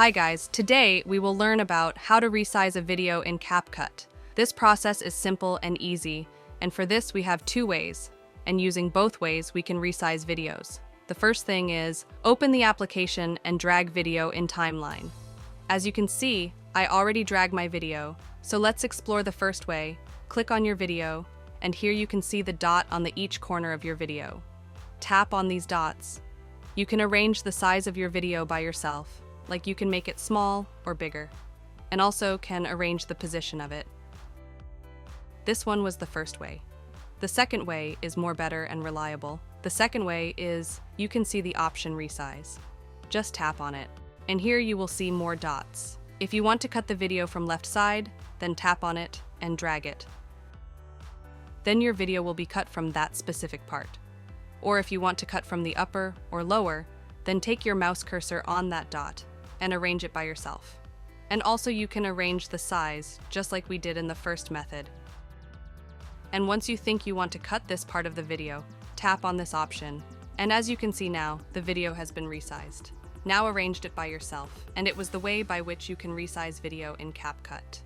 Hi guys, today we will learn about how to resize a video in CapCut. This process is simple and easy, and for this we have two ways, and using both ways we can resize videos. The first thing is, open the application and drag video in timeline. As you can see, I already dragged my video, so let's explore the first way. Click on your video, and here you can see the dot on each corner of your video. Tap on these dots. You can arrange the size of your video by yourself. Like you can make it small or bigger, and also can arrange the position of it. This one was the first way. The second way is more better and reliable. The second way is you can see the option resize. Just tap on it, and here you will see more dots. If you want to cut the video from left side, then tap on it and drag it. Then your video will be cut from that specific part. Or if you want to cut from the upper or lower, then take your mouse cursor on that dot and arrange it by yourself. And also you can arrange the size, just like we did in the first method. And once you think you want to cut this part of the video, tap on this option. And as you can see now, the video has been resized. Now arranged it by yourself, and it was the way by which you can resize video in CapCut.